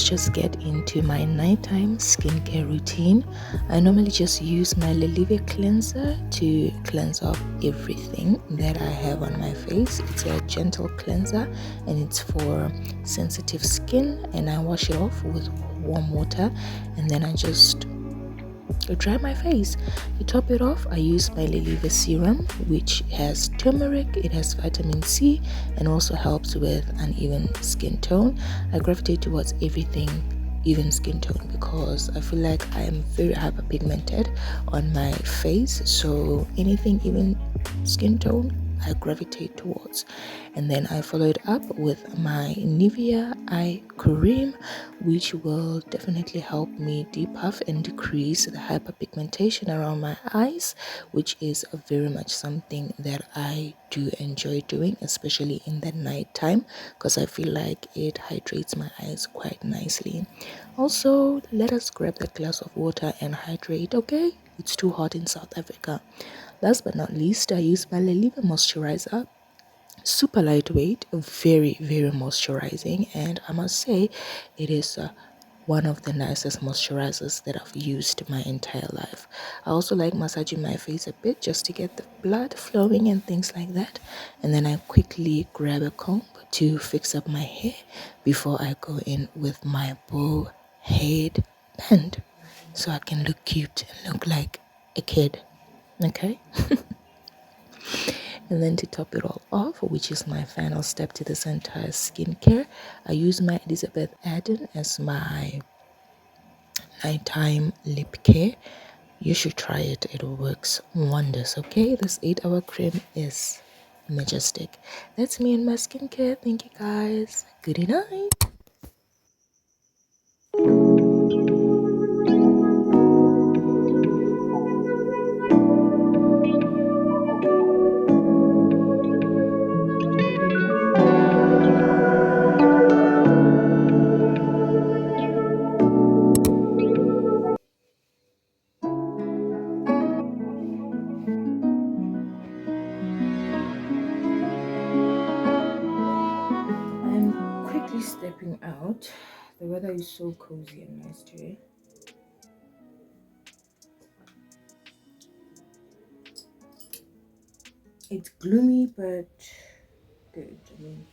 let's just get into my nighttime skincare routine. I normally just use my Lelive cleanser to cleanse off everything that I have on my face. It's a gentle cleanser and it's for sensitive skin, and I wash it off with warm water and then I just dry my face. To top it off, I use my Lelive serum, which has turmeric, it has vitamin C, and also helps with uneven skin tone. I gravitate towards everything even skin tone because I feel like I am very hyperpigmented on my face, so anything even skin tone I gravitate towards. And then I follow it up with my Nivea eye cream, which will definitely help me depuff and decrease the hyperpigmentation around my eyes, which is very much something that I do enjoy doing, especially in the night time, because I feel like it hydrates my eyes quite nicely. Also, let us grab that glass of water and hydrate, okay? It's too hot in South Africa. Last but not least, I use my Lelive moisturizer. Super lightweight, very moisturizing, and I must say it is one of the nicest moisturizers that I've used my entire life. I also like massaging my face a bit just to get the blood flowing and things like that, and then I quickly grab a comb to fix up my hair before I go in with my bow head band so I can look cute and look like a kid. Okay. And then to top it all off, which is my final step to this entire skincare, I use my Elizabeth Arden as my nighttime lip care. You should try it, it works wonders. Okay, this 8-hour cream is majestic. That's me and my skincare. Thank you guys. Good night. I'm quickly stepping out. The weather is so cozy and nice today. It's gloomy but good. I mean,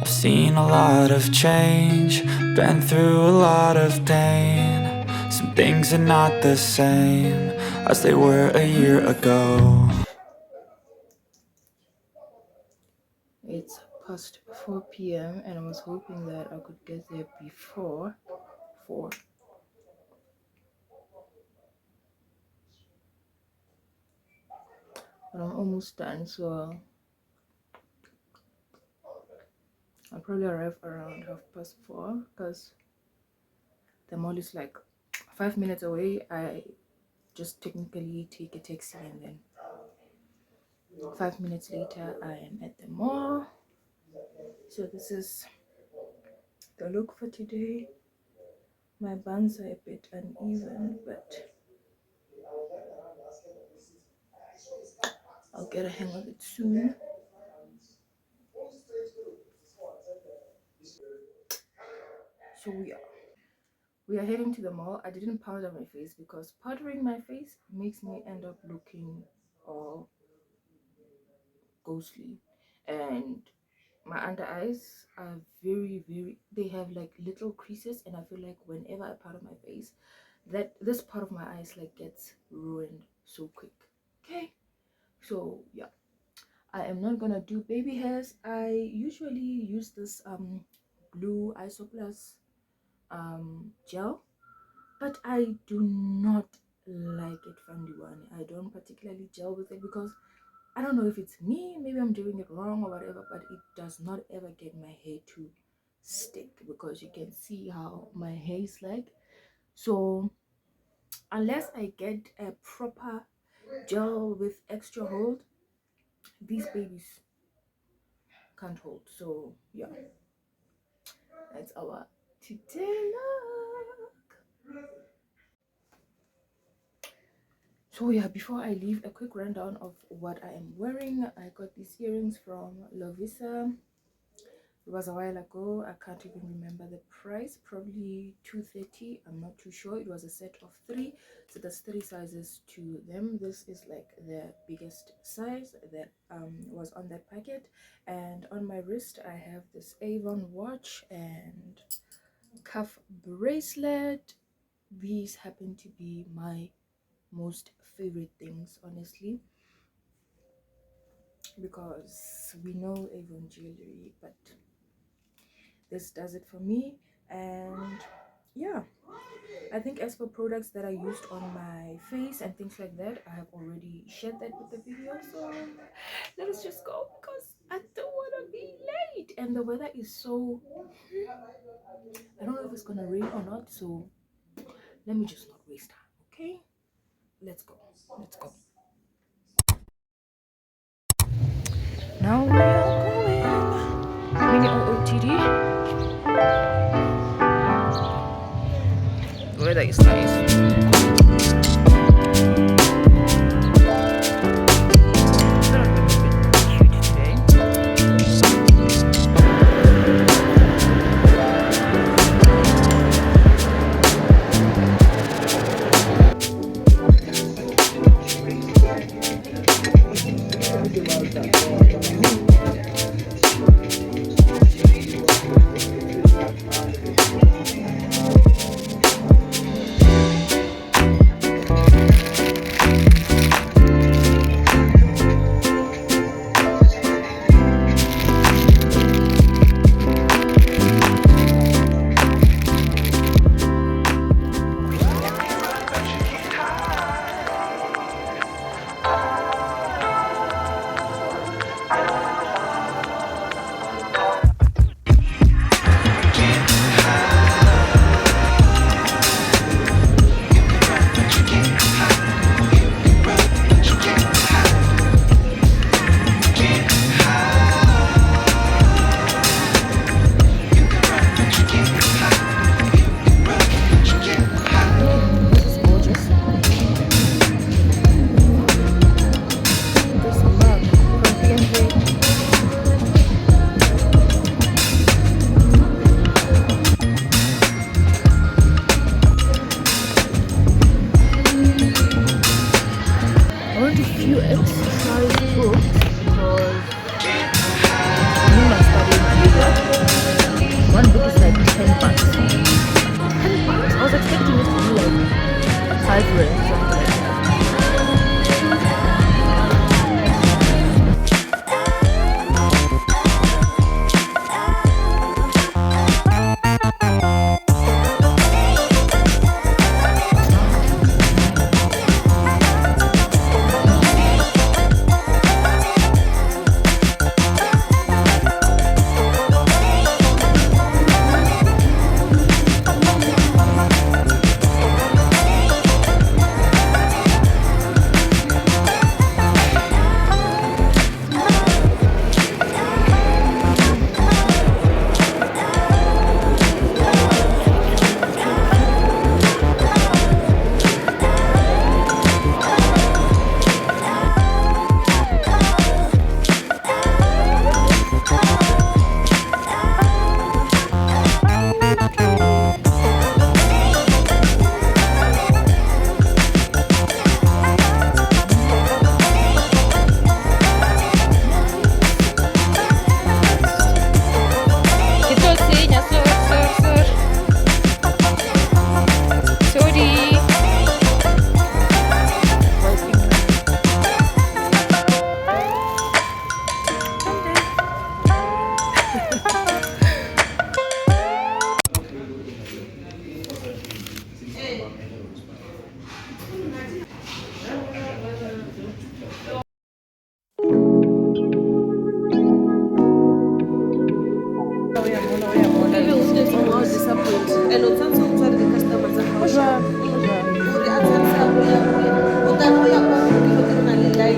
I've seen a lot of change, been through a lot of pain. Some things are not the same as they were a year ago. it's past 4 p.m. and I was hoping that I could get there before 4. But I'm almost done, so I'll probably arrive around 4:30 because the mall is like 5 minutes away. I just technically take a taxi and then 5 minutes later I am at the mall. So this is the look for today. My buns are a bit uneven, but I'll get a hang of it soon. So we are heading to the mall. I didn't powder my face because powdering my face makes me end up looking all ghostly, and my under eyes are very, they have like little creases, and I feel like whenever I powder my face, that this part of my eyes like gets ruined so quick. Okay, so yeah, I am not gonna do baby hairs. I usually use this blue Isoplus gel, but I do not like it from the one. I don't particularly gel with it because I don't know if it's me, maybe I'm doing it wrong or whatever, but it does not ever get my hair to stick because you can see how my hair is like. So unless I get a proper gel with extra hold, these babies can't hold. So yeah, that's our today look. So yeah, before I leave, a quick rundown of what I am wearing. I got these earrings from Lovisa. It was a while ago. I can't even remember the price. Probably 230. I'm not too sure. It was a set of 3, so there's 3 sizes to them. This is like the biggest size that was on that packet. And on my wrist, I have this Avon watch and cuff bracelet. These happen to be my most favorite things, honestly, because we know Avon jewelry, but this does it for me. And yeah, I think as for products that I used on my face and things like that, I have already shared that with the video. So let us just go because I don't want to be late and the weather is so, I don't know if it's gonna rain or not, so let me just not waste time. Okay, let's go. Now we are going mini OOTD. The weather is nice. Somehow disappoint. And on some the customers are how Bonjour. sharp. Bonjour. Uri atsansa uya utaroya kwa kilo na lelai.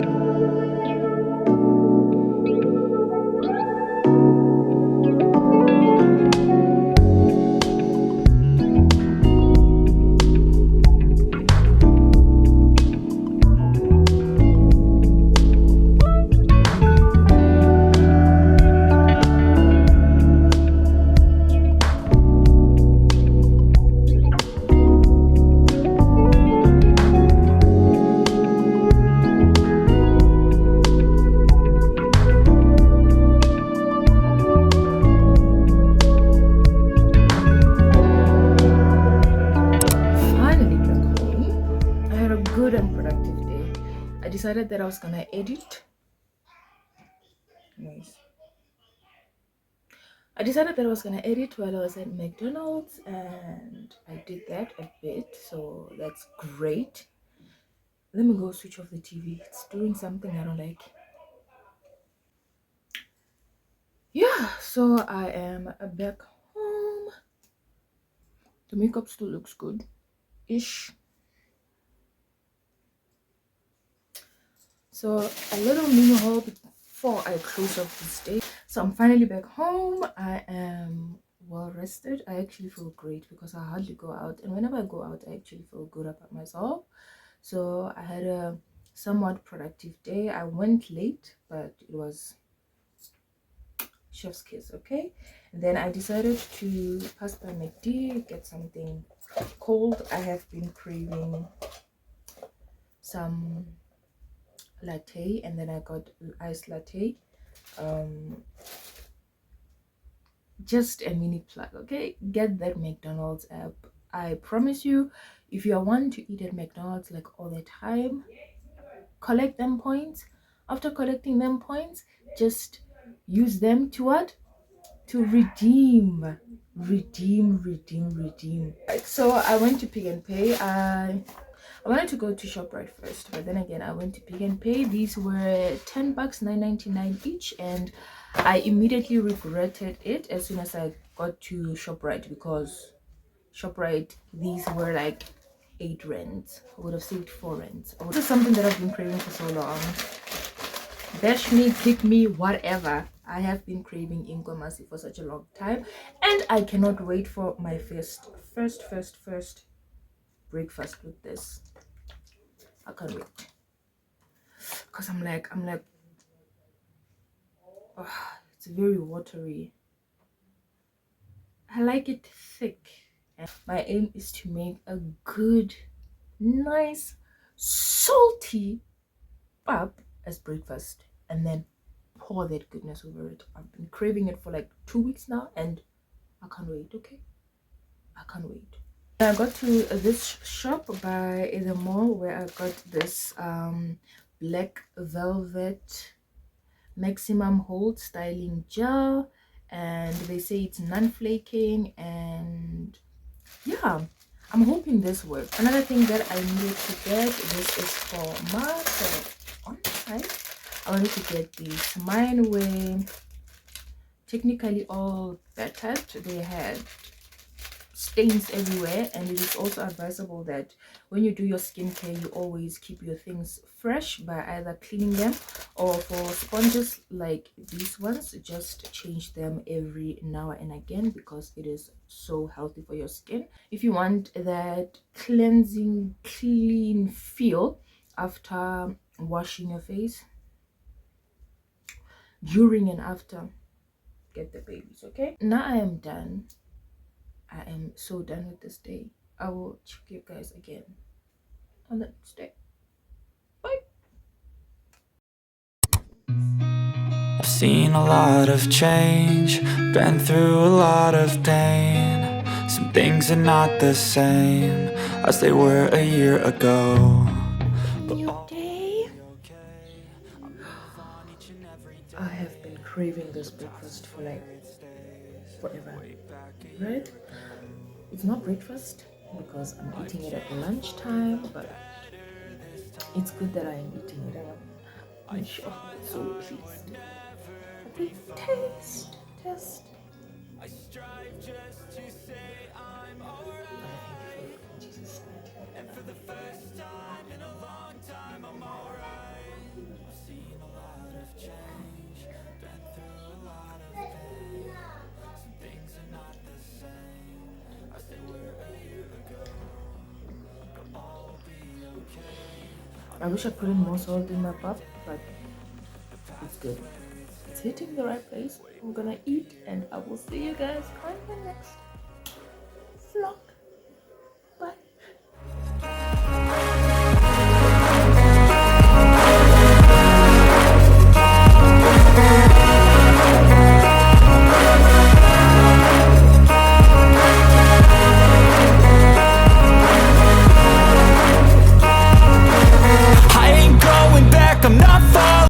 Finally back home. I had a good and productive day. I decided that I was gonna edit. Nice. I decided that I was gonna edit while I was at McDonald's, and I did that a bit, so that's great. Let me go switch off the TV. It's doing something I don't like. Yeah, so I am back home. The makeup still looks good ish. So a little mini haul before I close up this day. So I'm finally back home. I am well rested. I actually feel great because I hardly go out, and whenever I go out I actually feel good about myself. So I had a somewhat productive day. I went late, but it was chef's kiss. Okay, and then I decided to pass by McD, get something cold. I have been craving some latte, and then I got iced latte. Just a mini plug, okay? Get that McDonald's app. I promise you, if you are one to eat at McDonald's like all the time, collect them points. After collecting them points, just use them to what? To redeem. Redeem. So I went to Pick and Pay. I wanted to go to ShopRite first, but then again I went to Pick and Pay. These were $10, $9.99 each, and I immediately regretted it as soon as I got to ShopRite, because ShopRite, these were like 8 rands. I would have saved 4 rands. This is something that I've been craving for so long. Bash me, kick me, whatever. I have been craving Inkomasi for such a long time, and I cannot wait for my first breakfast with this. I can't wait, because I'm like oh, it's very watery. I like it thick, and my aim is to make a good, nice, salty pap as breakfast, and then pour that goodness over it. I've been craving it for like 2 weeks now, and I can't wait. Okay, I can't wait. I got to this shop by the mall where I got this black velvet maximum hold styling gel, and they say it's non-flaking, and yeah, I'm hoping this works. Another thing that I needed to get, this is for on the side, I wanted to get these. Mine were technically all battered. They had stains everywhere, and it is also advisable that when you do your skincare, you always keep your things fresh by either cleaning them, or for sponges like these ones, just change them every now and again, because it is so healthy for your skin. If you want that cleansing, clean feel after washing your face, during and after, get the babies. Okay, now I am done. I am so done with this day. I will check you guys again on the next day. Bye. I've seen a lot of change, been through a lot of pain. Some things are not the same as they were a year ago. New day. I have been craving this breakfast for like forever, right? It's not breakfast because I'm eating it at lunchtime, but it's good that I am eating it. I'm sure I'm so pleased. Okay, test. just to say I'm Father, thank you for alright. your in Jesus' name. And for the first time in a long time, I'm alright. I've seen a lot of change, been through a lot of pain. Some things are not the same as they were a year ago, but all will be okay. I wish I put in more salt in my pop, but it's good. It's hitting the right place. I'm gonna eat and I will see you guys on the next